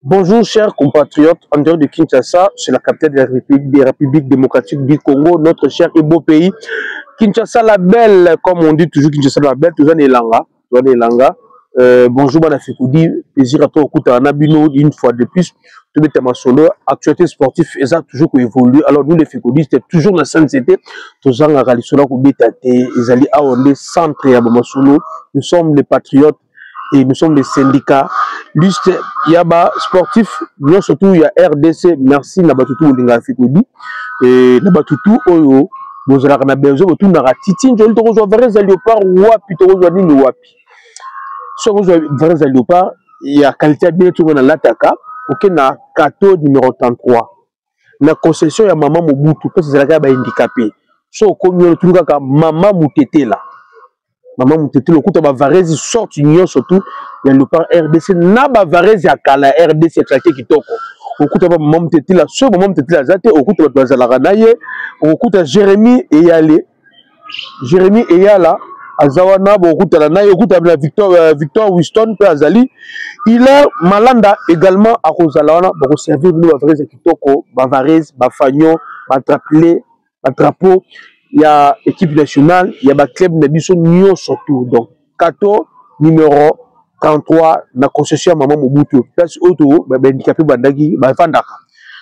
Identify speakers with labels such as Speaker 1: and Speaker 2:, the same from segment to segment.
Speaker 1: Bonjour chers compatriotes, en dehors de Kinshasa, c'est la capitale de la République démocratique du Congo, notre cher et beau pays. Kinshasa la belle, comme on dit toujours, Kinshasa la belle, toujours Elanga. Bonjour Bana Fekoudi, plaisir à toi, écoute, à Nabino, une fois de plus, tout est ma solo, actualité sportive, et ça a toujours évolué. Alors nous les Fekoudi, c'était toujours la CNCT, toujours en Ralisona, ils allaient à Ondé, centre et à Bamasolo, nous sommes les patriotes. Et nous sommes des syndicats. Juste, il y a sportif, nous surtout il y a RDC, merci Nabatutu Olinga Fikodi. Et Nabatutu Oyo, nous allons besoin de tout Naratiti, nous allons rejoindre Varenza Léopard, Wapi, nous allons Wapi. Si on rejoint Varenza Léopard, il y a qualité bien tout le monde l'attaque, ok, na Kato numéro 33. La concession, il y a Maman Mobutu, parce que c'est la gars handicapé. Si on connaît tout le monde, Maman Moutete là. Maman Moutete, le coup de Varese sort union surtout, il y a le par RDC, Naba Varese à Kala, RDC traité qui toko. Au coup de Maman Moutete là, ce moment Moutete là, au coup de Bazalaraye, au coup de Jérémy et Yale, Jérémy et Yala, Azawana, au coup de la Naye, au coup de la Victor Winston, Azali, il est Malanda également à Rosalawana, pour servir nous Varese qui toko, Bavarese, Bafagnon, Batraplé, Batrapo. Il y a équipe nationale, il y a un club de surtout. Donc, Kato, numéro 33, la concession Maman Mobutu. Place auto, handicapé Bandagi, Fandaka.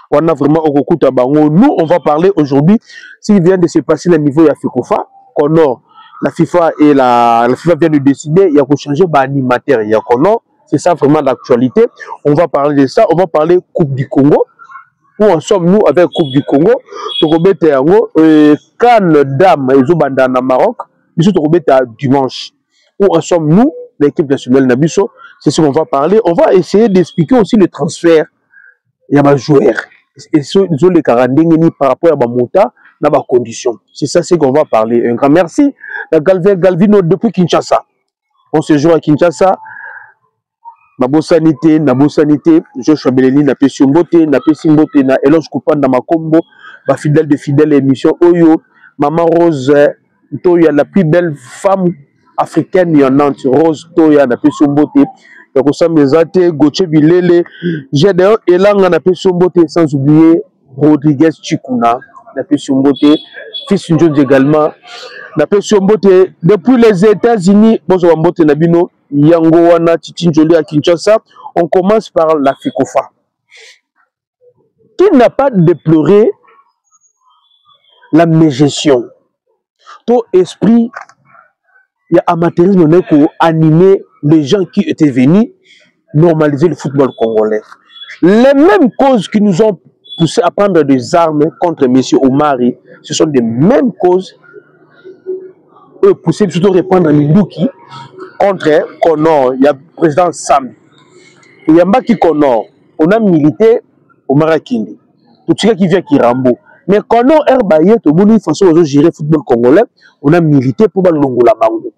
Speaker 1: On a vraiment au coup de Bango. Nous, on va parler aujourd'hui, s'il vient de se passer le niveau de FICOFA, Conor, la FIFA et la FIFA vient de décider, il y a qu'à changer d'animateur, il y a Conor, c'est ça vraiment l'actualité. On va parler de ça, on va parler Coupe du Congo. Où en sommes-nous avec Coupe du Congo? Tokobete yango Cannes Dame et Zobandana Maroc. Biso Tokobete dimanche. Où en sommes-nous l'équipe nationale Nabiso? C'est ce qu'on va parler. On va essayer d'expliquer aussi le transfert. Il y a des joueurs. Et ce les carandings par rapport à Bamota dans ma condition. C'est ça ce qu'on va parler. Un grand merci. Galvino depuis Kinshasa. On se joue à Kinshasa. Nabo sanité, Joshua Beleni, na Pessi Mbote, na Pessi Mbote, na Eloge Koupanda Makombo, ma fidèle de fidèle émission Oyo, Maman Rose, Toya, la plus belle femme africaine, il y en a Rose Toya, na Pessi Mbote, Yakosa Mezate, Goche Bilele, Gédéon Elanga, na Pessi Mbote, sans oublier Rodriguez Chikuna, na Pessi Mbote, Fils Jones également, na Pessi Mbote, depuis les États-Unis, bonjour Mbote Nabino. Yango wana Titinjoli à Kinshasa, on commence par la FICOFA. Qui n'a pas déploré la mégestion? Tout esprit, il y a amateurisme pour animer les gens qui étaient venus normaliser le football congolais. Les mêmes causes qui nous ont poussé à prendre des armes contre M. Omari, ce sont des mêmes causes eux poussé plutôt à répondre à Mindouki contre Conor. Il y a le président Sam. Il y a Mbaki Conor. On a milité au Marakindi. Tout ce qui vient qui Rambo. Mais Conor Herbaye, tout le monde façon de gérer le football congolais, on a milité pour le Longola Bango.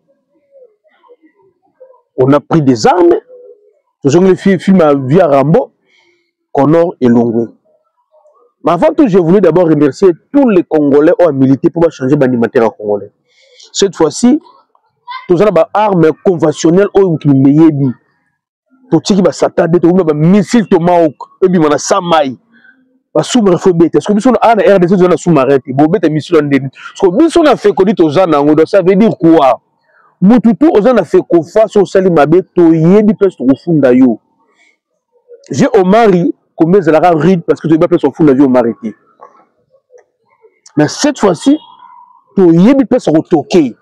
Speaker 1: On a pris des armes. Tout le film a vu à Rambo, Conor et Longo. Mais avant tout, je voulais d'abord remercier tous les Congolais qui ont milité pour changer l'animateur congolais. Cette fois-ci, tous les armes conventionnelles ont été meilleures. Tout ce qui va s'attarder, tout le missile Tomahawk, et puis on a Samaï. La sous-marin faut bête. Est-ce que nous sommes en RDC dans la sous-marin? Bon, bête missile en déni. Parce que nous sommes en fait qu'on dit aux gens, ça veut dire quoi? Mututu aux gens a fait qu'on fasse au Salimabé, to yebi place au fond d'ailleurs. J'ai Omari, comme les alara ride parce que tu vas place au fond d'ailleurs Omari. Mais cette fois-ci, to yebi place au toqué.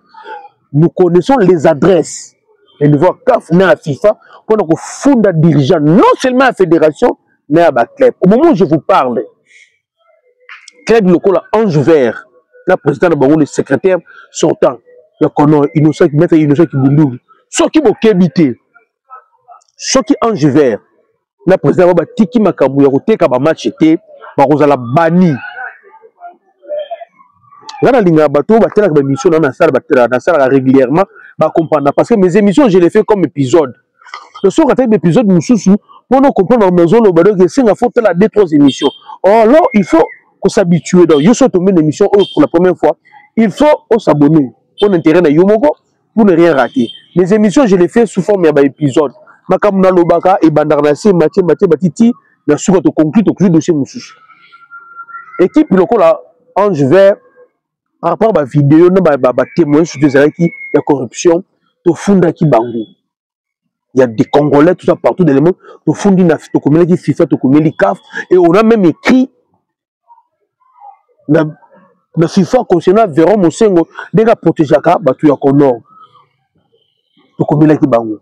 Speaker 1: Nous connaissons les adresses. Et nous voyons CAF, mais à FIFA, pour nous fonder dirigeant, non seulement à la fédération, mais à la club. Au moment où je vous parle, club local Ange Vert, la présidente de le secrétaire sortant, il y a Conor, Innocent qui met Innocent qui boulou. Ceux qui vont habiter, ceux qui Ange Vert, la présidente de Tiki Makamou, il y a côté comme match était, par la banni. Là, dans les bateaux, les émissions dans la salle régulièrement, comprendre. Parce que mes émissions, je les fais comme épisode. Le soir, quand l'épisode nous sous pour nous comprendre dans maison, nous avons fait la 2-3 émissions. Alors, il faut qu'on s'habitue. Donc, il faut tomber une émission pour la première fois. Il faut s'abonner pour l'intérêt de Yomoko, pour ne rien rater. Les émissions, je les fais sous forme d'épisode. makamuna lobaka et bandarnasi Mathieu Batiti na suka to conclure dossier mususu équipe lokola Ange Vert par rapport à vidéo na ba témoin sur des arrêts qui la corruption to funda ki bango il y a des Congolais tout ça partout dans le monde to fundi na to komeli ki FIFA to komeli CAF et on a même écrit na FIFA concernant Véron Mosengo déjà protégeaka batu ya Conor to komeli ki bango.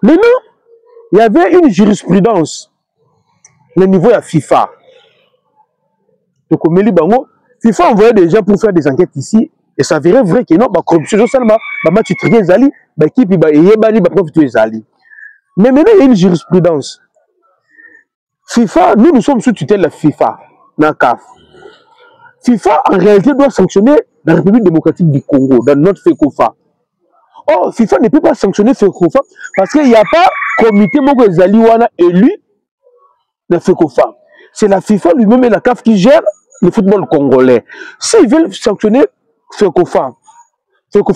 Speaker 1: Maintenant, il y avait une jurisprudence au niveau de la FIFA. Donc, comme Bango, FIFA envoyait des gens pour faire des enquêtes ici et ça s'avérait vrai que non, la corruption seulement, match trié Zali, l'équipe est profité Zali. Mais maintenant, il y a une jurisprudence. FIFA, nous sommes sous tutelle de la FIFA, dans la CAF. FIFA, en réalité, doit sanctionner la République démocratique du Congo, dans notre FECOFA. Oh, FIFA ne peut pas sanctionner FECOFA parce qu'il n'y a pas comité Moko Zaliwana élu de FECOFA. C'est la FIFA lui-même et la CAF qui gère le football congolais. S'ils veulent sanctionner FECOFA, tant qu'on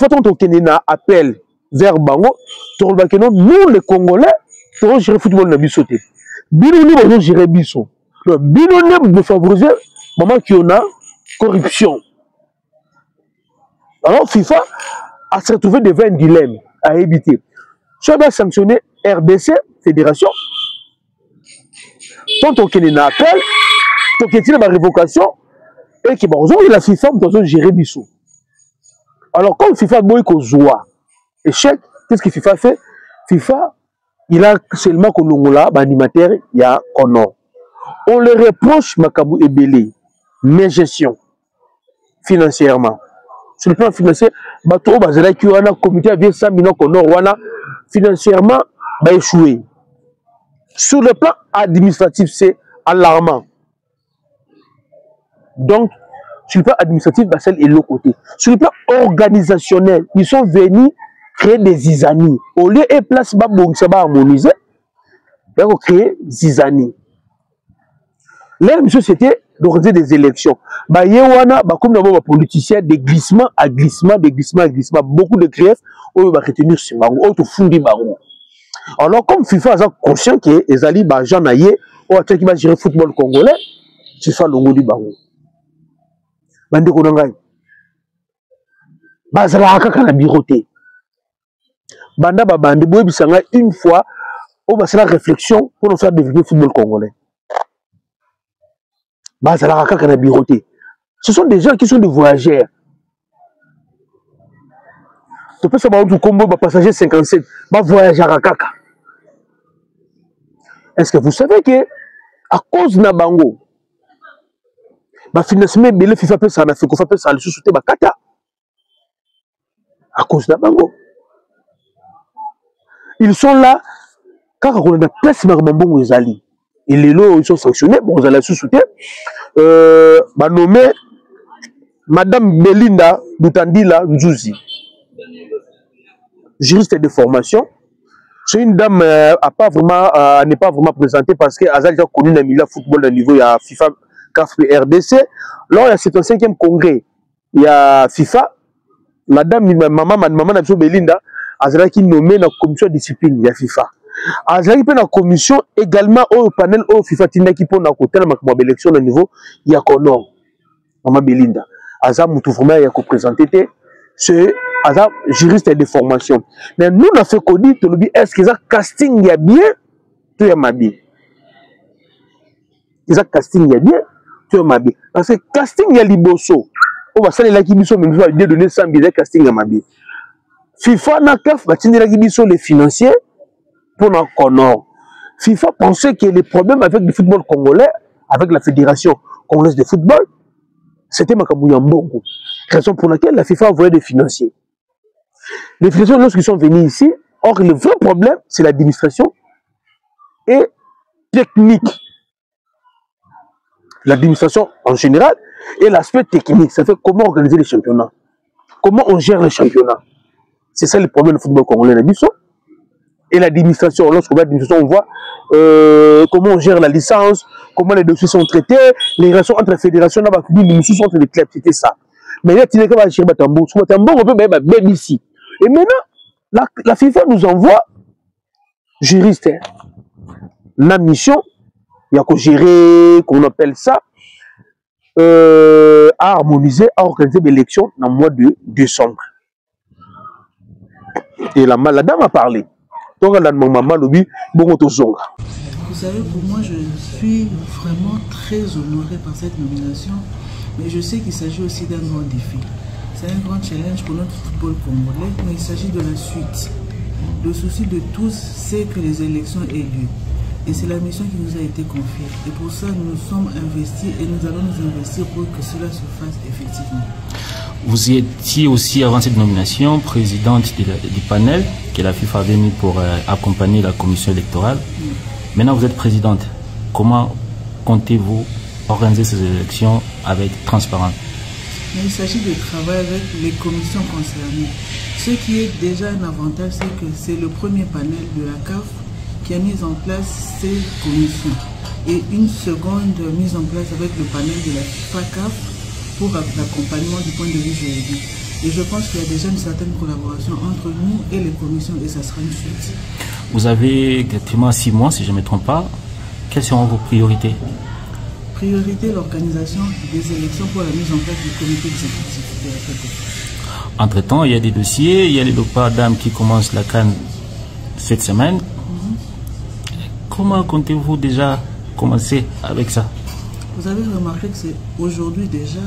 Speaker 1: appel vers Bango, nous les Congolais, nous gérer le football dans le bisoté. Binoni va gérer biso. Binoni de favoriser moment qui on a corruption. Alors FIFA à se retrouver devant un dilemme à éviter. Si on va sanctionner RDC, Fédération, tant qu'on a un appel, tant qu'il y a une révocation, et que la FIFA doit gérer Bissou. Alors, comme FIFA boy ko joie, échec, qu'est-ce que FIFA fait? FIFA, il a seulement Kolongola, animateur, il y a Conor. On le reproche, Makabou et Belé, mais gestion, financièrement. Sur le plan financier, bateau bazala qui a un comité avec 100 millions Conor wana financièrement va échouer. Sur le plan administratif, c'est alarmant. Donc, sur le plan administratif, Bassel est l'autre côté. Sur le plan organisationnel, ils sont venus créer des zizanies. Au lieu de place babong, ça va harmoniser, ils vont créer zizanies. Leur mission, c'était d'organiser des élections. Bah, yewana, bah, comme d'abord, politiciens, des glissements à glissement, des glissements à glissement, beaucoup de griefs, on va retenir ce barou, on va founder barou. Alors, comme FIFA est conscient que les alliés, bah, Jean Naye, ou qui va gérer le football congolais, FIFA longo du barou. Bande Konangai. Bazala kaka na biroté. Banda ba bande boye bisanga une fois, on va faire la réflexion pour nous faire développer le football congolais. Bazala kaka na biroté. Ce sont des gens qui sont des voyageurs. Tu peux savoir du Congo, passager 57, va voyager à Kaka. Est-ce que vous savez que à cause de Nabango, le financement de FIFA peut s'en faire, peut s'en sous-souter Bakata. À cause de Nabango. Ils sont là, car on a place Marmambongo et Zali. Et les lots, ils sont sanctionnés, bon, vous allez sous-souter. Nommé Madame Belinda Boutandila Nzouzi. Juriste de formation. C'est une dame n'est pas vraiment présentée parce qu'elle a déjà connu le milieu football de niveau, il y a FIFA, CAF et RDC. Lors il y a 75e congrès, il y a FIFA. Madame Belinda, elle a nommé la commission de discipline, il y a FIFA. Elle a la commission également au panel au FIFA qui pour la côté de l'élection de niveau, il y a Conor. Maman Belinda. Elle a représenté, c'est un juriste de formation. Mais nous, on a fait qu'on dit, est-ce que ça casting y a bien, tu es ma bien. Est-ce que casting y a bien, tu es ma bien. Parce que casting y a liboso. On va saluer la kibiso, mais nous allons donner 100 000 casting à ma bien. FIFA n'a qu'à faire la kibiso les financiers pour nos Conor. FIFA pensait que les problèmes avec le football congolais, avec la fédération congolaise de football, c'était Makabouya Mbongo. Raison pour laquelle la FIFA envoyait des financiers. Les financiers, lorsqu'ils sont venus ici, or le vrai problème, c'est l'administration et technique. L'administration en général et l'aspect technique. Ça fait comment organiser les championnats. Comment on gère les championnats. C'est ça le problème du football congolais. Et l'administration, lorsqu'on voit l'administration, on voit comment on gère la licence, comment les dossiers sont traités, les relations entre les fédérations, les sous entre les clubs, c'était ça. Mais là, tu n'es pas chez Batambo. Sur Batambo, on peut même ici. Et maintenant, la FIFA nous envoie juriste, hein. La mission, il y a qu'à gérer, qu'on appelle ça, à harmoniser, à organiser l'élection dans le mois de décembre. Et la dame a parlé. Donc, elle a demandé à maman, bon,
Speaker 2: vous savez, pour moi, je suis vraiment très honoré par cette nomination, mais je sais qu'il s'agit aussi d'un grand défi. C'est un grand challenge pour notre football congolais, mais il s'agit de la suite. Le souci de tous, c'est que les élections aient lieu. Et c'est la mission qui nous a été confiée. Et pour ça, nous sommes investis et nous allons nous investir pour que cela se fasse effectivement.
Speaker 3: Vous étiez aussi, avant cette nomination, présidente du panel que la FIFA avait mis pour accompagner la commission électorale. Maintenant, vous êtes présidente. Comment comptez-vous organiser ces élections avec transparence?
Speaker 2: Il s'agit de travailler avec les commissions concernées. Ce qui est déjà un avantage, c'est que c'est le premier panel de la CAF qui a mis en place ces commissions. Et une seconde mise en place avec le panel de la FIFA CAF pour l'accompagnement du point de vue juridique. Et je pense qu'il y a déjà une certaine collaboration entre nous et les commissions et ça sera une suite.
Speaker 3: Vous avez exactement 6 mois, si je ne me trompe pas. Quelles seront vos priorités?
Speaker 2: Priorité, l'organisation des élections pour la mise en place du comité exécutif de la FECOFA.
Speaker 3: Entre-temps, il y a des dossiers, il y a les Léopard Dames qui commencent la CAN cette semaine. Comment comptez-vous déjà commencer avec ça?
Speaker 2: Vous avez remarqué que c'est aujourd'hui déjà,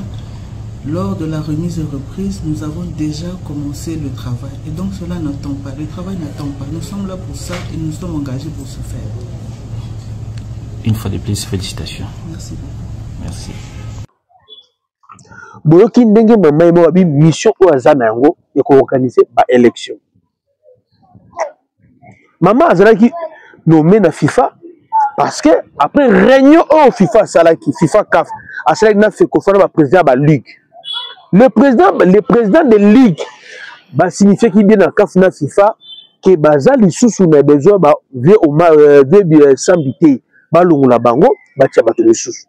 Speaker 2: lors de la remise et reprise, nous avons déjà commencé le travail. Et donc cela n'attend pas. Le travail n'attend pas. Nous sommes là pour ça et nous sommes engagés pour ce faire.
Speaker 3: Une fois de plus, félicitations.
Speaker 2: Merci beaucoup.
Speaker 3: Merci.
Speaker 1: Boyoki ndenge mama emo abi mission o azana yango ya ko organiser ba élection. Maman azalaki nommé na FIFA parce que après réunion au FIFA salaki FIFA CAF asalaki na FECOFA na président ba ligue. Le président de ligue ba signifie qu'il bien na CAF na FIFA que bazali susu na besoin ba vie au vie sambité ba longola bango ba tia ba de susu.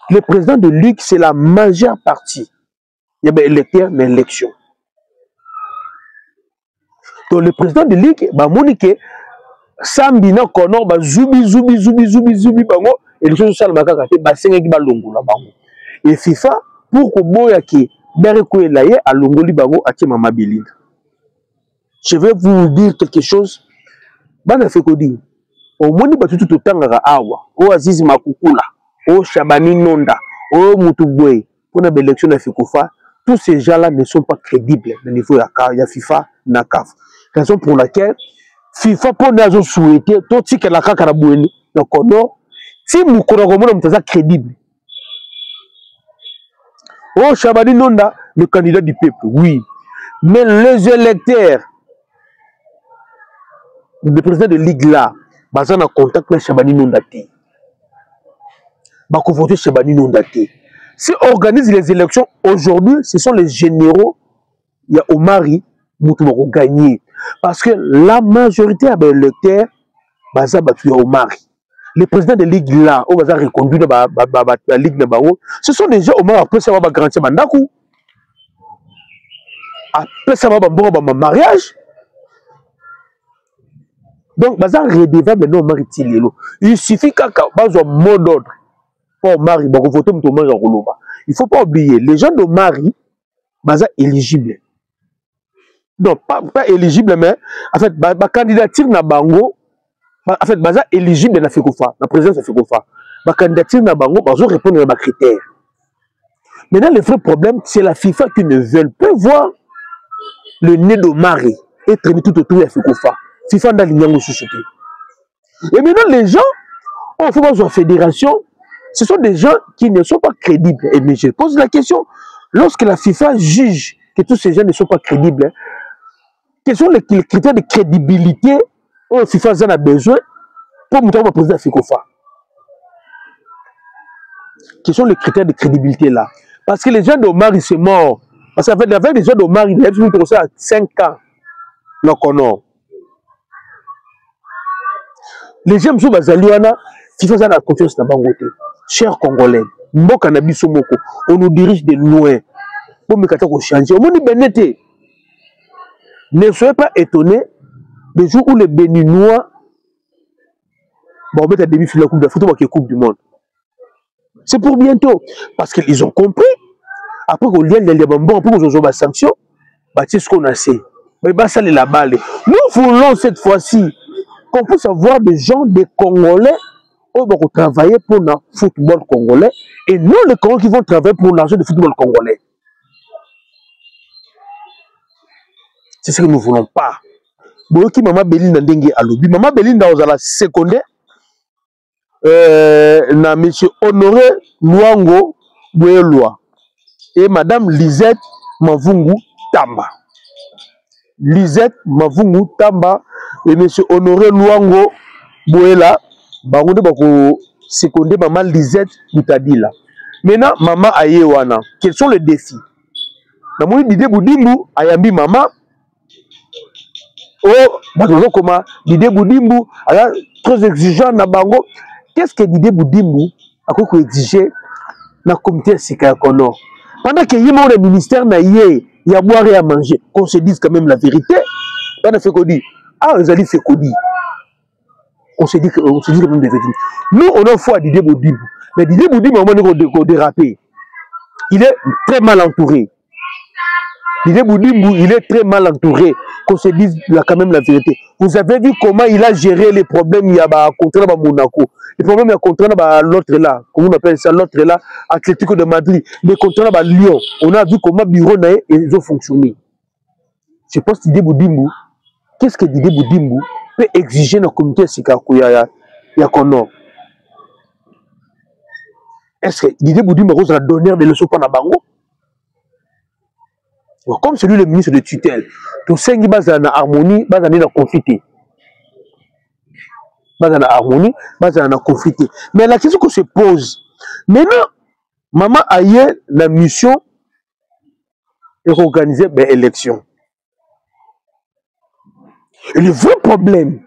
Speaker 1: Le président de ligue c'est la majeure partie. Il y a des électeurs mais élection. Donc le président de ligue ba monique Sambina kono ba zubi bango et les choses ça makaka te ba senga ki ba longola bango et FIFA pour ko boya ki bereko elaye a longoli bango ati mama Belinda. Je vais vous dire quelque chose bana fait ko dire au moni ba tutu tangaka awa o Azizi Makukula o Shabani Nonda o Mutubwe pour la élection na FECOFA, tous ces gens-là ne sont pas crédibles au niveau ya FIFA na CAF. Raison pour laquelle FIFA pour nous souhaiter tout ce que la kaka raboueni donc non si nous connaissons crédible. Oh Shabani Nonda le candidat du peuple oui mais les électeurs le président de ligue là bazan en contact avec Shabani Nonda té ba ko voter Shabani Nonda té si organise les élections aujourd'hui ce sont les généraux il y a Omari Moutou va gagner. Parce que la majorité des électeurs, baza batu ya Omari. Les présidents de ligue là, on va reconduire la ligue na bango. Ce sont des gens Omar après ça va garantir mandaku. Après ça va bon mariage. Donc baza redevable non Omar tilelo. Il suffit kaka bazo mot d'ordre pour Omari ba voter muto Omari roloba. Il faut pas oublier les gens d'Omari baza éligibles. Non, pas éligible, mais en fait, ma candidature na bango, en fait, baza éligible na FECOFA, la présidence de FECOFA. Ma candidature na bango, bazo répondre à ma critère. Maintenant, le vrai problème, c'est la FIFA qui ne veut pas voir le nez d'Omari et traîner tout autour de FECOFA. FIFA n'a l'ignorance société. Et maintenant, les gens, on fait dans une fédération, ce sont des gens qui ne sont pas crédibles. Et mais je pose la question, lorsque la FIFA juge que tous ces gens ne sont pas crédibles, quels sont les critères de crédibilité où FIFA en a besoin pour monter le président de FECOFA? Quels sont les critères de crédibilité là? Parce que les gens d'Omari sont morts. Parce qu'en fait, avec les gens d'Omari, ils ont commencé à 5 ans. Donc, non. Les gens qui sont bazaliana, FIFA en a confiance dans Bangote. Chers Congolais, Mboka na biso moko, on nous dirige de loin. Pour me changer. On dit benete. Ne soyez pas étonnés le jour où les Béninois on met à demi-finale de la Coupe d'Afrique, Coupe du Monde. C'est pour bientôt. Parce qu'ils ont compris. Après qu'on lien les bambons, après qu'on a des sanctions, c'est ce qu'on a fait. Mais ça, c'est la balle. Nous voulons cette fois-ci qu'on puisse avoir des gens, des Congolais, qui vont travailler pour le football congolais et non les Congolais qui vont travailler pour l'argent du football congolais. C'est ce que nous ne voulons pas. Boyoki Maman Belinda Ndenge alobi. Maman Belinda aux la secondaire. Na M. Honoré Luango Boueloa et Madame Lisette Mavungu Tamba. Lisette Mavungu Tamba et M. Honoré Luango Bouela. Baronde bako secondaire Maman Lisette Moutadila. Maintenant, Maman Ayewana. Quels sont les défis? Na moni Didé Boudimbu ayambi Maman. Oh, comment Didé Boudimbu très exigeant na bango. Qu'est-ce que Didé Boudimbu a exigé dans le comité Sika Kono? Pendant qu'il y a le ministère, il y a à boire et à manger. Qu'on se dise quand même la vérité. On a fait qu'on dit, ah, vous allez faire qu'on dit. On se dit quand même la vérité. Nous, on a foi à Didé Boudimbu. Mais Didé Boudimbu, on a dérapé. Il est très mal entouré. Didé Boudimbu, il est très mal entouré. Qu'on se dise quand même la vérité. Vous avez vu comment il a géré les problèmes il y a contre Monaco. Les problèmes il y a contre l'autre là. Comment on appelle ça? L'autre là, Atlético de Madrid. Les contre Lyon. On a vu comment bureau ils ont fonctionné. Je pense que Didé Boudimbu, qu'est-ce que Didé Boudimbu peut exiger dans le comité Sikaku ya Kono? Est-ce que Didé Boudimbu a donné des leçons pour Nabango? Comme celui le ministre de tutelle, tout ça qui base en harmonie, base en conflit. Base en harmonie, base en conflit. Mais la question qu'on se pose, maintenant, Maman Aye, la mission est d'organiser des élections. Et le vrai problème,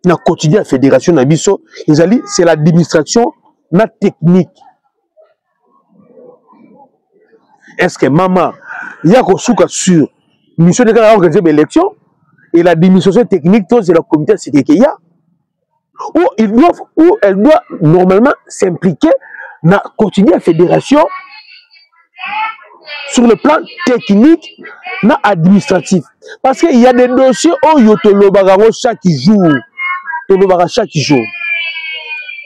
Speaker 1: dans le quotidien de la fédération Nabiso, c'est l'administration, la technique. Est-ce que Maman, il y a qu'on souka sur mission de organiser des élections et l'administration technique, c'est le comité qu'il y a, où elle doit normalement s'impliquer dans le quotidien de la fédération sur le plan technique, administratif. Parce qu'il y a des dossiers où il y a chaque jour. Chaque jour.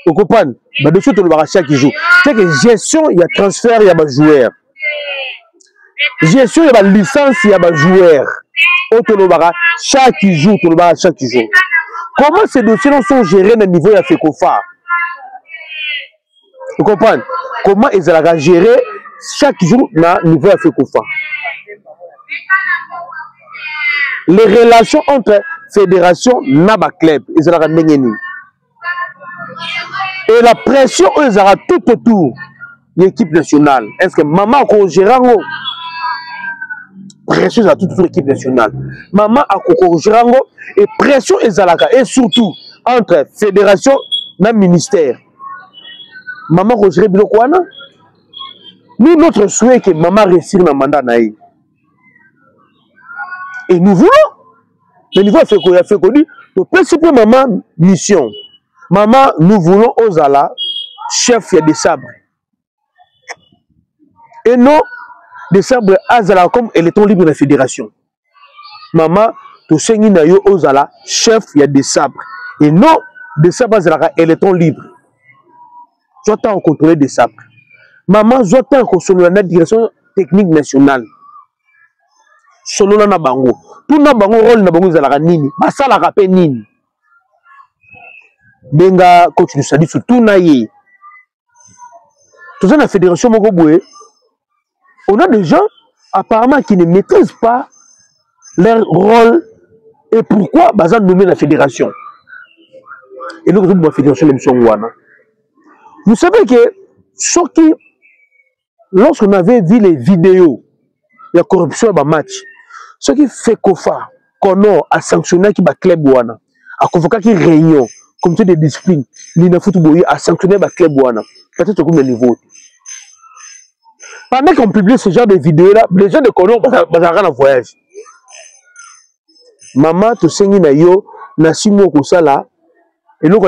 Speaker 1: Vous comprenez? Les dossiers chaque jour. C'est que gestion, il y a transfert, il y a des joueurs. Gestion, il y a des licences, il y a des joueurs. Chaque jour, chaque jour. Comment ces dossiers sont gérés au niveau de la FECOFA? Vous comprenez? Comment ils ont géré chaque jour au niveau de la FECOFA? Les relations entre fédération et club, ils ont gagné. Et la pression, ils ont tout autour de l'équipe nationale. Est-ce que Maman a géré pression à toute l'équipe nationale? Maman a géré et pression et surtout entre fédération et ministère. Maman a géré quoi? Nous, notre souhait est que Maman réussisse dans le mandat. Et nous voulons, le niveau fait qu'on dit, le principe de Maman, mission. Maman, nous voulons Ozala, chef des sabres. Et non, des sabres Azala comme électron libre de la fédération. Maman, tout ce qui est Ozala, chef des sabres. Et non, des sabres Azala électron libre. J'entends contrôler des sabres. Maman, j'entends contrôler la direction technique nationale. Solo na bango. Tout na bango rôle na bango zalaka nini. Basala rapé nini. Benga coach du sadi sur tout na yé. Tout ça la fédération moko boé. On a des gens apparemment qui ne maîtrisent pas leur rôle et pourquoi bazan nommer la fédération. Et nous la fédération l'émission wana. Vous savez que ce qui lorsqu'on avait vu les vidéos il y a corruption dans le match. Ce qui fait qu'OFA, Kono a sanctionné qui va club wana, a convoqué qui réunion, comité de discipline, l'Ina Football a sanctionné le club wana. Peut-être comme le niveau. Pendant qu'on publie ce genre de vidéos là, les gens de Kono vont en voyage. Maman, tu sais na yo, na simo ko sala, Et donc,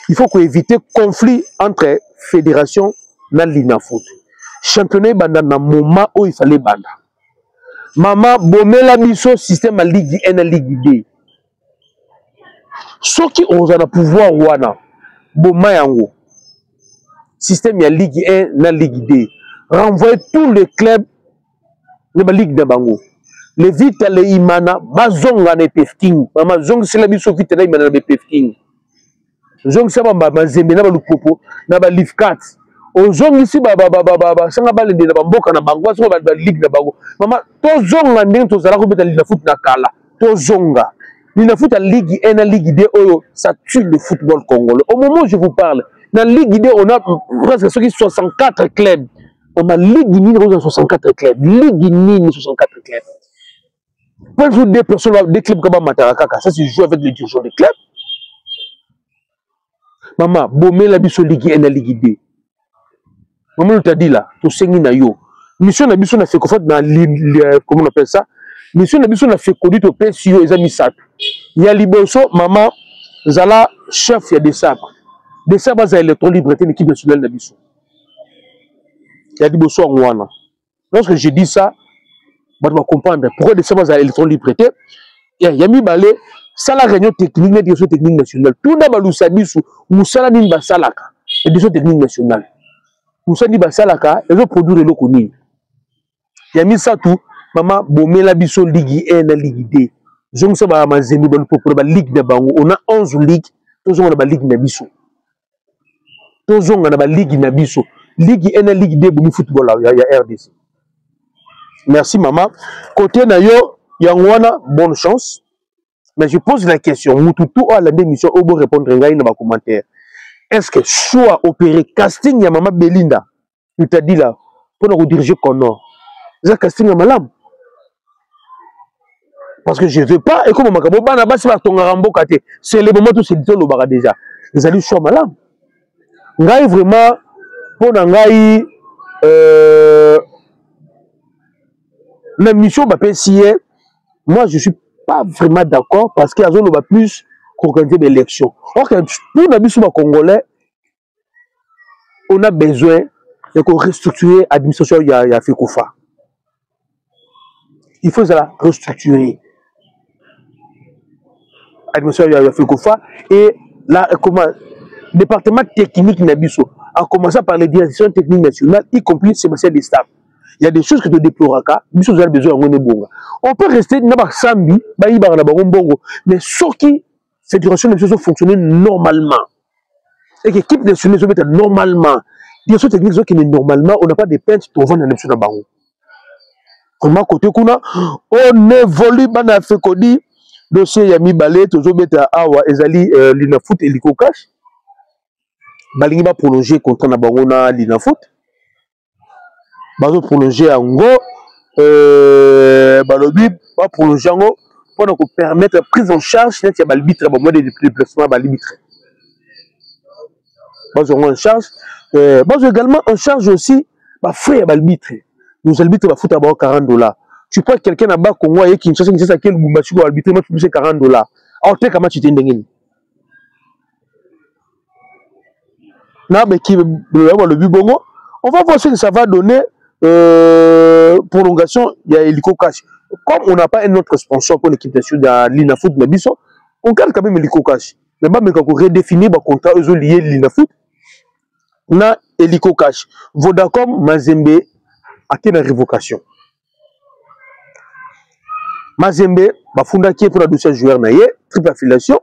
Speaker 1: il faut éviter conflit entre fédération et l'INAFOOT. Championnat banda na moment où il fallait banda. Maman, bomela biso système à Ligue 1 et Ligue 2. Ceux qui ont le pouvoir, wana, boma yango. Système à Ligue 1 et Ligue 2. Renvoyer tous les clubs de la Ligue de Bango. Les vite les imana, bazonga ne pefking. Maman, zong c'est la biso vite na imana ne pefking. Zong c'est ma zembe na ba lupopo, na ba live 4. Ozong ici sanga bale de na mboka na bango so ba ligue na bango mama to zonga ndenge to zala ko beta la foot na kala to zonga la foot à Ligue 1 na Ligue 2 oyo ça tue le football congolais. Au moment où je vous parle dans Ligue 2 on a presque 64 clubs. On a Ligue 1 64 clubs, Ligue 1 64 clubs. Pour jouer des personnes des clubs comme Mataraka, ça c'est jouer avec les dirigeants des clubs. Maman, bomé la biso Ligue 1 na Ligue 2. Maman t'a dit là, tout sengi na yo. Mission na biso na fait confort dans comment on appelle ça? Mission na biso na fait conduite au PSU et amis sat. Il y a liboso maman zala chef il y a des sabres. Des sabres za électron liberté l'équipe nationale na biso. Il y a liboso ngwana. Lorsque je dis ça, on va comprendre pourquoi des sabres za électron liberté. Il y a mis balé ça la réunion technique des techniques nationales. Tout na balusa biso musala ni basalaka et des techniques nationales. Nous sommes dit basalaka et je produire le connu. Il y a mis ça tout maman bomela biso Ligue 1 na Ligue 2. Je ne sais pas mazemi pour la Ligue de Bango. On a 11 ligues, tous on a la Ligue na biso. Tous on a la Ligue na biso. Ligue 1 na Ligue 2 pour le football là, il y a RDC. Merci maman. Côté na yo yangwana bonne chance. Mais je pose la question, mututu à la démission au bon répondre ngai na ba commentaire. Est-ce que choix opéré casting ya maman Belinda, il t'a dit là, pour nous diriger Connor, c'est casting à malam. Parce que je ne veux pas, et comme c'est le moment où c'est le bara déjà. Vous allez choix malam. Ngai vraiment, pour ngai, la mission va PCA, moi je ne suis pas vraiment d'accord parce qu'il y a zone plus organiser des élections. Or, pour la mission congolais, on a besoin de restructurer l'administration de FECOFA. Il faut ça restructurer l'administration de FECOFA et là, comment le département technique Nabiso a commencé par les directions techniques nationales, y compris Sébastien Destab. Il y a des choses que tu déploreras, mais vous avez besoin de bongo. On peut rester dans le sambi, mais ce qui fédération de choses fonctionner normalement. Et que l'équipe nationale se met normalement. Bien sûr, techniques qui est normalement, on n'a pas de peintes pour vendre les choses bango. Comment côté kuna, on évolue bana fait kodi dossier yami balé toujours beta awa ezali l'INAFOOT et l'ICOCASH. Balingi va prolonger contrat na bango na l'INAFOOT. Bazo prolonger en gros balobi va prolonger en gros pour nous permettre la prise en charge net ya balbitre ba mode de déplacement balbitre. Bazo en charge bazo également en charge aussi ba frais ya balbitre. Nous arbitres va foutre d'abord $40. Tu prends quelqu'un à bas Congo et qui ne sait pas quel Bumbachi va arbitrer, moi tu peux $40. Alors tu comment tu t'es ndengeni. Là mais qui le but bongo, on va voir ce que ça va donner prolongation il y a l'ICOCASH. Comme on n'a pas un autre sponsor pour l'équipe de l'INAFOOT Nabiso, on garde quand même l'ICOCASH. Mais même quand on redéfinit le contrat aux liés l'INAFOOT, na l'ICOCASH. Vodacom Mazembe a une révocation. Mazembe, Bafunda qui est pour la dossier joueur naïe, triple affiliation.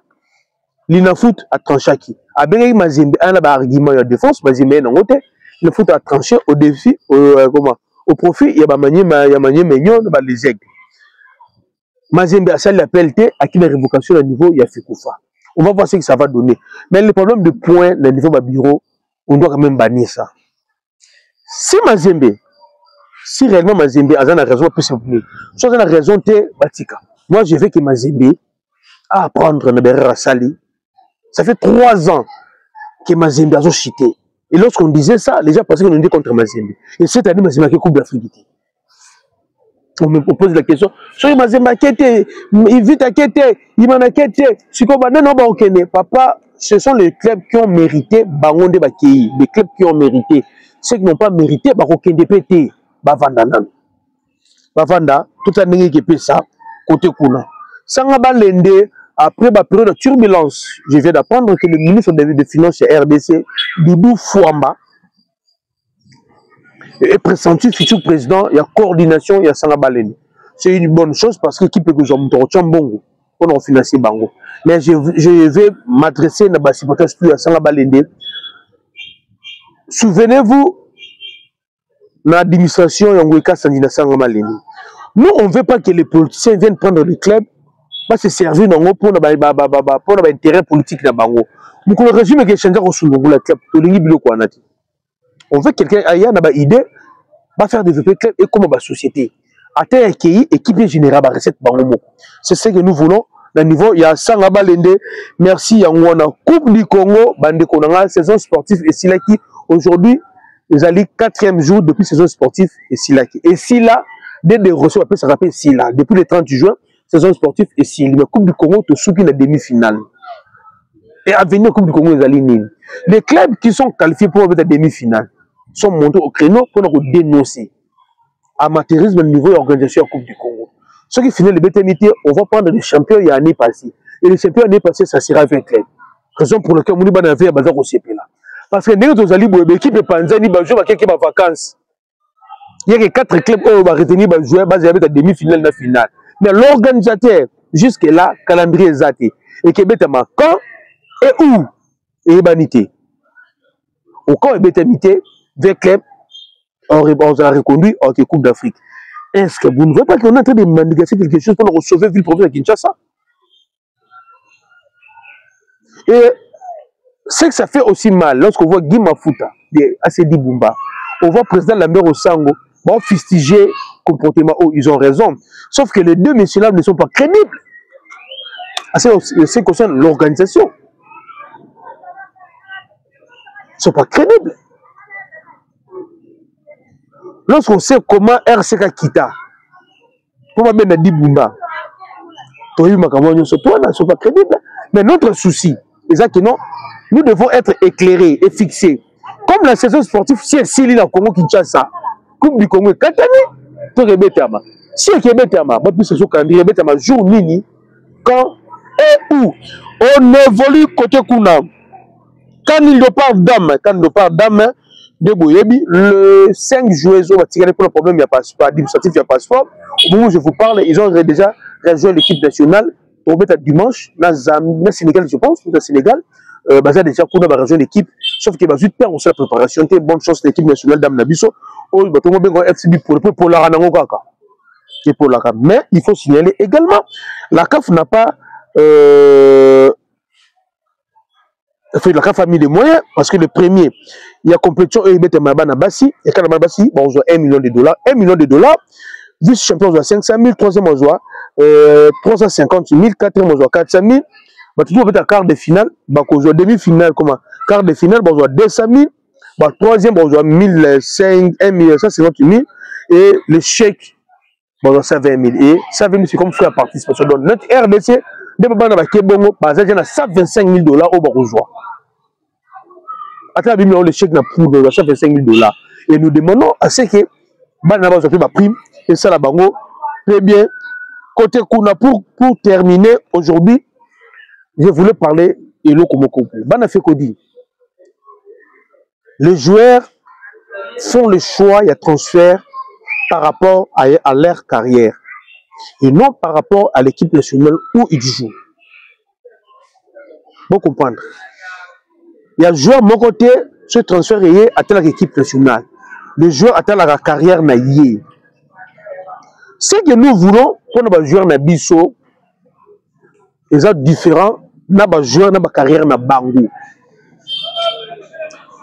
Speaker 1: L'INAFOOT a tranché qui. A bien Mazembe, un argument de défense, Mazembe n'a pas l'INAFOOT a tranché au défi, au profit, il y a manié mignon, les aigles. Mazembe a ça l'appel à qui la révocation au niveau, il y a FECOFA. On va voir ce que ça va donner. Mais le problème de points, au niveau du bureau, on doit quand même bannir ça. Si Mazembe, si réellement Mazembe a une raison, peut se venir. Si on a une raison, Batika. Moi, je veux que Mazembe a apprendre à Sali. Ça fait 3 ans que Mazembe a chité. Et lorsqu'on disait ça, les gens pensaient qu'on était contre Mazembe. Et cette année, Mazembe a fait Coupe d'Afrique. On me pose la question. Si Mazembe a quitté, il vit à quitter, il m'en a quitté. Si on va non, ok, papa, ce sont les clubs qui ont mérité Bangonde Bakei. Les clubs qui ont mérité. Ceux qui n'ont pas mérité, Bakokende Pété, Bavanda. Bavanda, tout un nègre qui fait ça, côté Kuna. Sangaba Lende, après la période de turbulence, je viens d'apprendre que le ministre des Finances chez RDC, Doudou Fouamba, est pressenti futur président, il y a coordination, il y a Sangaba Lende. C'est une bonne chose parce que l'équipe que j'aime bongo pour financer Bango. Mais je vais m'adresser à la supporters plus à Sangaba Lende. Souvenez-vous, l'administration Yangweka Sandina Sangaba Lende. Nous, on ne veut pas que les politiciens viennent prendre le club pour se servir pour l'intérêt politique de Bango. Donc, le régime qui est changé au club, on veut que quelqu'un ait une idée, va faire développer le club et comme la société. À terre qui équipe générale recette Bango. C'est ce que nous voulons. Dans le niveau, il y a Sangaba Lende. Merci Yangwana. Coupe du Congo, Bande Konanga, saison sportive et Silaki. Aujourd'hui, nous allons 4e jour depuis saison sportive et Silaki. Et Sila, dès des reçus, ça s'appelle Sila. Depuis le 30 juin, saison sportive et Sila. La Coupe du Congo, tu souviens la demi-finale. Et à venir, Coupe du Congo, nous allons. Les clubs qui sont qualifiés pour la demi-finale sont montés au créneau pour nous dénoncer. Amateurisme au niveau de l'organisation de la Coupe du Congo. Ceux qui finissent le BTMT, on va prendre les champions il y a l'année passée. Et les champions l'année passée, ça sera avec club. Raison pour laquelle on va faire un bazar au CP là. Parce que nous avons l'équipe de Panzani, qui va en vacances. Il y a 4 clubs qui vont retenir les joueurs basés avec la demi-finale et la finale. Mais l'organisateur, jusque-là, calendrier exact. Et qui est quand et où et banité. Au camp et BTMT, 20 clubs, on a reconduit en Coupe d'Afrique. Est-ce que vous ne voyez pas qu'on est en train de manigacer quelque chose pour nous sauver ville province de Kinshasa? Et c'est que ça fait aussi mal lorsqu'on voit Guy Mafuta, Assedi Bumba, on voit le président Lambert Osango, bon, fustiger comportement, oh, ils ont raison. Sauf que les deux messieurs-là ne sont pas crédibles. C'est concerne l'organisation. Ils ne sont pas crédibles. Lorsqu'on sait comment RCK Kita, comment Ben Nadi Bumba, ne sont pas crédibles. Mais notre souci, c'est que non, nous devons être éclairés et fixés. Comme la saison sportive, si elle s'il est au Congo Kinshasa, Coupe du Congo, Katani, pour Rebetama. Si elle est Rebetama, pas plus ce calendrier, Rebetama, jour mini, quand et où on évolue côté Kuna. Quand il ne part d'âme, le 5 juillet, on va tirer pour le problème, il n'y a pas administratif, il n'y a pas passeport. Au moment où je vous parle, ils ont déjà rejoint l'équipe nationale. On va être dimanche, dans le Sénégal, je pense, dans le Sénégal. Déjà, on va rejoindre l'équipe. Sauf qu'il va juste perdre aussi la préparation. Bonne chance, l'équipe nationale d'Amnabiso. Mais il faut signaler également, la CAF n'a pas. La CAF a mis des moyens parce que le premier, il y a compétition et il met Mabana Bassi. Et quand Mabana on joue $1 million. $1 million. Vice-champion, on joue 500 000. Troisième, on joue 350 000. Quatrième, on joue 400 000. Toujours avec la quart de finale. On joue demi-finale. Quart de finale, on joue 200 000. Troisième, on joue 150 000. Et le chèque, on joue 120 000. Et 120 000, c'est comme faire la participation. Donc, notre RDC, il y a 125 000 $ au Baroujois. Après, le chèque n'a plus de 125 000 $. Et nous demandons à ce que Banaba soit fait ma prime. Et ça, la bango. Très bien. Côté Kuna, pour terminer aujourd'hui, je voulais parler de l'Okomoko. Bana fait Kodi. Les joueurs font le choix, il y a transfert par rapport à leur carrière. Et non par rapport à l'équipe nationale où ils jouent. Vous comprenez? Il y a un joueur, mon côté, ce transfert est à telle équipe nationale. Le joueur a telle carrière naïe. Ce que nous voulons pour nos joueurs Nabiso, ils sont différents, nos joueurs, nos carrière na bango.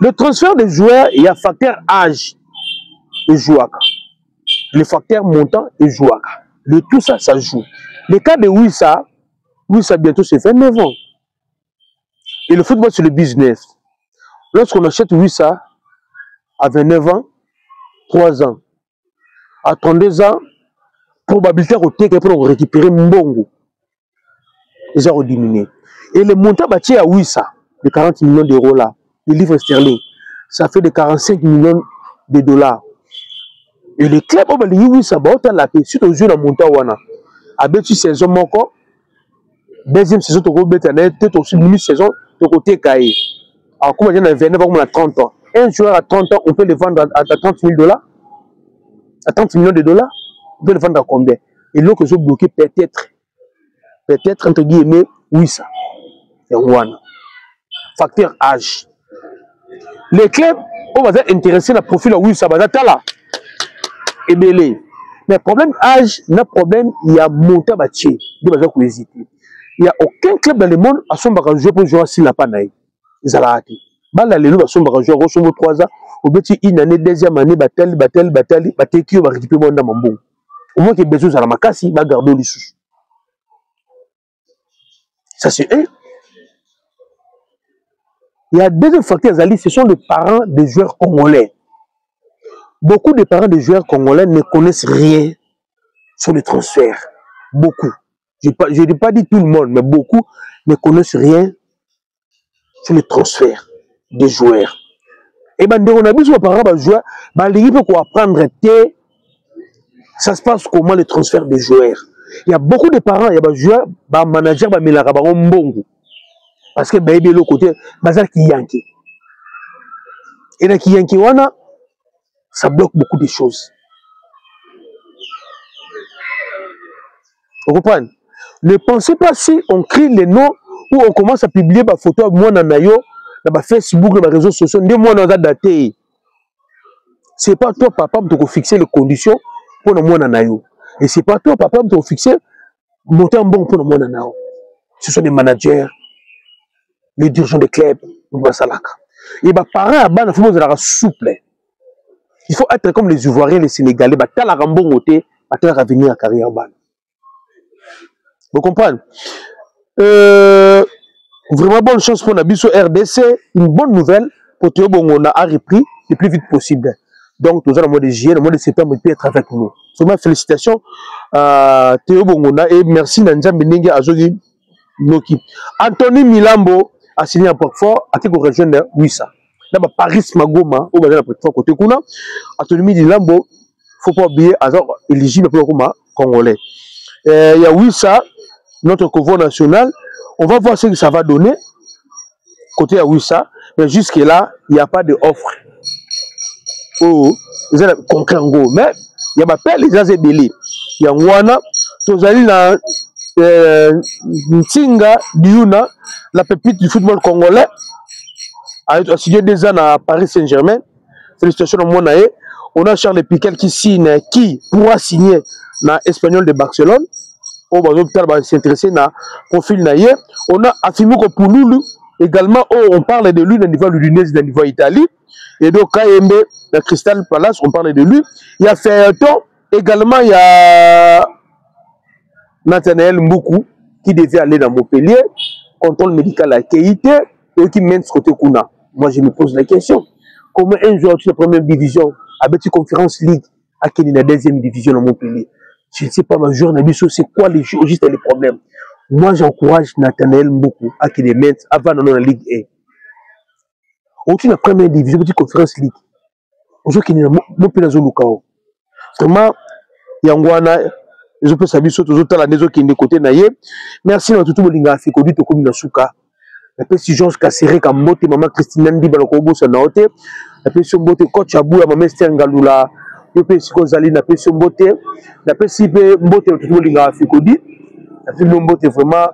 Speaker 1: Le transfert des joueurs, il y a facteur âge et joueur. Le facteur montant et joueur. De tout ça, ça joue. Le cas de Wissa bientôt c'est 29 ans. Et le football, c'est le business. Lorsqu'on achète Wissa à 29 ans, 3 ans, à 32 ans, probabilité pour récupérer Mbongo. Ils ont diminué. Et le montant bâti à Wissa, de 40 millions d'euros là, de livres sterling, ça fait de 45 millions de dollars. Et le club, oui, ça va la paix. Si tu joues dans Montawana, avec une saison, deuxième saison, tu as aussi une saison, tu as côté Kaye. Alors, comment dire, 29 ans, on a 30 ans. Un joueur à 30 ans, on peut le vendre à 30 000 $, à 30 millions de dollars, on peut le vendre à combien? Et l'autre, ils ont bloqué peut-être, entre guillemets, oui, ça. C'est one. Facteur âge. Les clubs, on va être intéressé dans le profil, oui, ça va être là. Et belé. Mais problème âge, n'a problème, il y a monté à bâtir. Il n'y a aucun club dans le monde à son bagage jouer pour jouer à Silapanaï. Ils ont raté. Bala les loups à son bagage jouer au 3 ans. Au petit une année, deuxième année, battel, qui va récupérer mon amambon. Au moins qu'il y ait besoin de la macassi, va garder les sous. Ça c'est un. Il y a deuxième facteur, ce sont les parents des joueurs congolais. Beaucoup de parents de joueurs congolais ne connaissent rien sur les transferts. Beaucoup. Je n'ai pas dit tout le monde, mais beaucoup ne connaissent rien sur les transferts des joueurs. Et bien, on a vu sur les parents de joueurs, l'équipe peut apprendre ça se passe comment les transferts des joueurs. Il y a beaucoup de parents, il y a des joueurs, des managers, des milagres, des mbongo. Parce que de l'autre côté, bazar qui yanki. Et dans qui yanki wana, ça bloque beaucoup de choses. Vous comprenez? Ne pensez pas si on crie les noms ou on commence à publier des photos de moi dans Nayo, dans Facebook, dans les réseaux sociaux, de moi dans la daté. Ce n'est pas toi, papa, qui dois fixer les conditions pour le moi dans Nayo. Et ce n'est pas toi, papa, qui dois fixer monter un bon pour le moi dans Nayo. Ce sont des managers, les dirigeants des clubs, et les parents à bas, il faut être souple. Il faut être comme les Ivoiriens, les Sénégalais, il faut être bon côté, il faut venir à carrière ban. Vous comprenez? Vraiment bonne chance pour Nabiso RDC, une bonne nouvelle pour Théo Bongona a repris le plus vite possible. Donc, nous allons au mois de juillet, le mois de septembre, il peut être avec nous. Vraiment, félicitations à Théo Bongona et merci Nanja Benenge Azogi Noki. Anthony Milambo a signé un portefort à quelque région de Wissa. D'abord, Paris Magoma, au Bazar portefort côté Kuna. Anthony Milambo, il ne faut pas oublier, éligible pour le Congolais. Il y a Wissa, notre convoi national. On va voir ce que ça va donner côté à Wissa, mais jusque-là, il n'y a pas d'offre. Oh, ils ont concret en gros, mais il y a pas les gens ébélés. Il y a Mwana, Tozali na Ntinga Diuna, la pépite du football congolais, a signé 2 ans à Paris Saint-Germain. Félicitations à Mwana. On a Charles Piquel qui signe, qui pourra signer dans l'Espagnol de Barcelone. On va s'intéresser à profil naïe. On a Afimouko Pouloulou également. On parle de lui au niveau Ludinese, au niveau Italie. Et donc, KMB, dans Crystal Palace, on parle de lui. Il y a Ferton également. Il y a Nathanaël Mboukou qui devait aller dans Montpellier. Contrôle médical à Keïté et qui mène ce côté Kuna. Moi, je me pose la question. Comment un joueur de la première division avec une conférence ligue à qui est la deuxième division dans Montpellier? Je ne sais pas, ma journaliste, c'est quoi les juste les problèmes. Moi, j'encourage Nathanaël Mboukou à qu'il les mette avant dans la Ligue 1. Au-dessus de la première division, petite conférence Ligue. Aujourd'hui, il y a un zone Lukao. Vraiment, il y a un Wana, les autres savoir sur les autres la maison qui est de côté naïe. Merci à tout le monde qui a fait conduire au commun Souka. La personne Georges Kasséré, Kambote, maman Christine Ndi, Balokobo, Sanote. La personne Bote, coach Abou, maman Stern Galula. La personne Kozali, la personne Bote. La personne Bote, tout le monde qui a fait conduire. La personne Bote, vraiment,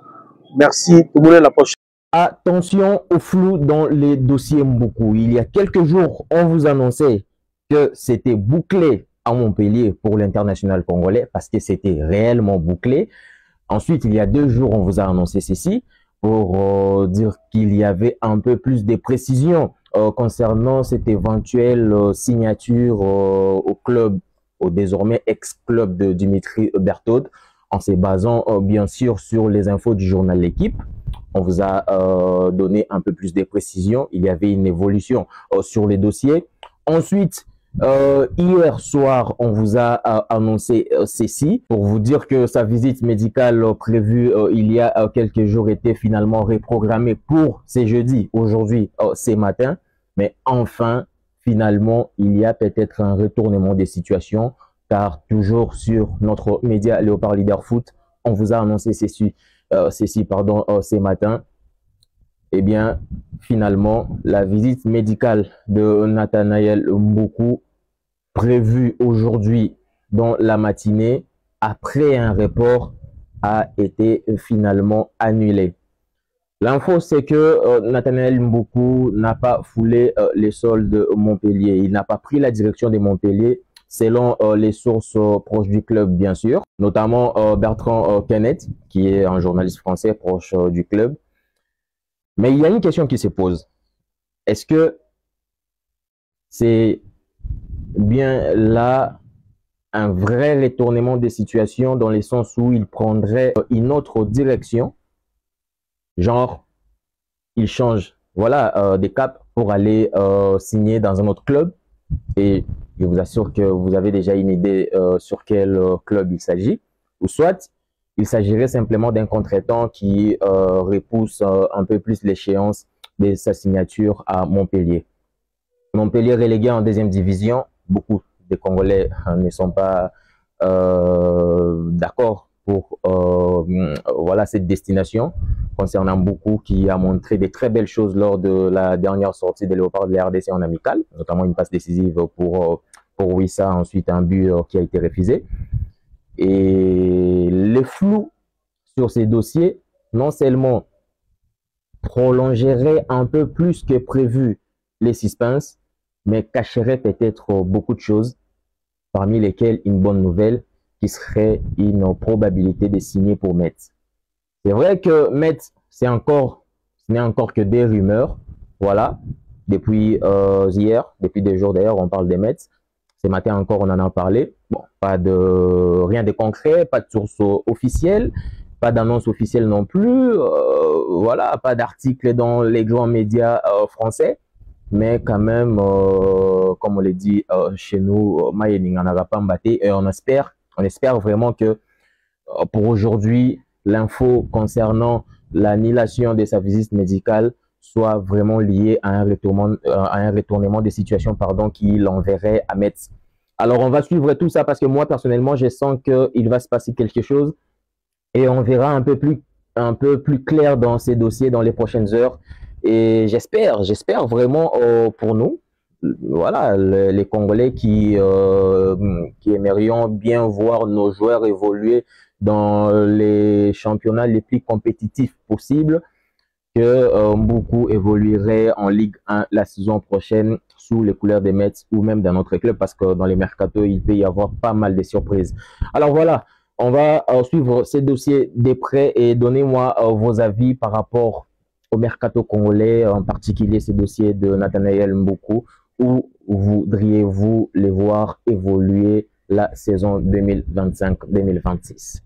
Speaker 1: merci. Tout le monde la prochaine.
Speaker 4: Attention au flou dans les dossiers Mboukou. Il y a quelques jours, on vous annonçait que c'était bouclé à Montpellier pour l'international congolais parce que c'était réellement bouclé. Ensuite, il y a 2 jours, on vous a annoncé ceci pour dire qu'il y avait un peu plus de précisions concernant cette éventuelle signature au club, au désormais ex-club de Dimitri Berthaud, en se basant bien sûr sur les infos du journal L'Équipe. On vous a donné un peu plus de précisions. Il y avait une évolution sur les dossiers. Ensuite, Hier soir, on vous a annoncé ceci pour vous dire que sa visite médicale prévue il y a quelques jours était finalement reprogrammée pour ce jeudi, aujourd'hui, ce matin. Mais enfin, finalement, il y a peut-être un retournement des situations car toujours sur notre média Léopard Leader Foot, on vous a annoncé ceci ce matin. Eh bien, finalement, la visite médicale de Nathanaël Mboku, prévue aujourd'hui dans la matinée, après un report, a été finalement annulée. L'info, c'est que Nathanaël Mboku n'a pas foulé les sols de Montpellier. Il n'a pas pris la direction de Montpellier, selon les sources proches du club, bien sûr, notamment Bertrand Kenneth, qui est un journaliste français proche du club. Mais il y a une question qui se pose. Est-ce que c'est bien là un vrai retournement des situations dans le sens où il prendrait une autre direction? Genre, il change des caps pour aller signer dans un autre club. Et je vous assure que vous avez déjà une idée sur quel club il s'agit. Ou soit, il s'agirait simplement d'un contretemps qui repousse un peu plus l'échéance de sa signature à Montpellier. Montpellier relégué en deuxième division. Beaucoup de Congolais ne sont pas d'accord pour cette destination. Concernant beaucoup qui a montré de très belles choses lors de la dernière sortie des Léopards de la RDC en amical, notamment une passe décisive pour Wissa, ensuite un but qui a été refusé. Et le flou sur ces dossiers, non seulement prolongerait un peu plus que prévu les suspens, mais cacherait peut-être beaucoup de choses, parmi lesquelles une bonne nouvelle qui serait une probabilité de signer pour Metz. C'est vrai que Metz, ce n'est encore que des rumeurs. Voilà, depuis hier, depuis des jours d'ailleurs, on parle des Metz. Ce matin encore, on en a parlé. Bon, rien de concret, pas de source officielle, pas d'annonce officielle non plus. Voilà, pas d'article dans les grands médias français. Mais quand même, comme on l'a dit chez nous, Mayening en a pas mbatté. Et on espère vraiment que pour aujourd'hui, l'info concernant l'annulation de sa visite médicale soit vraiment liée à un retournement des situations qui l'enverrait à Metz. Alors, on va suivre tout ça parce que moi, personnellement, je sens qu'il va se passer quelque chose et on verra un peu plus clair dans ces dossiers dans les prochaines heures. Et j'espère vraiment pour nous, voilà, les Congolais qui aimerions bien voir nos joueurs évoluer dans les championnats les plus compétitifs possibles, que Mboku évoluerait en Ligue 1 la saison prochaine sous les couleurs des Metz ou même dans notre club, parce que dans les mercatos, il peut y avoir pas mal de surprises. Alors voilà, on va suivre ces dossiers de près et donnez-moi vos avis par rapport au mercato congolais, en particulier ces dossiers de Nathanaël Mboku. Où voudriez-vous les voir évoluer la saison 2025-2026?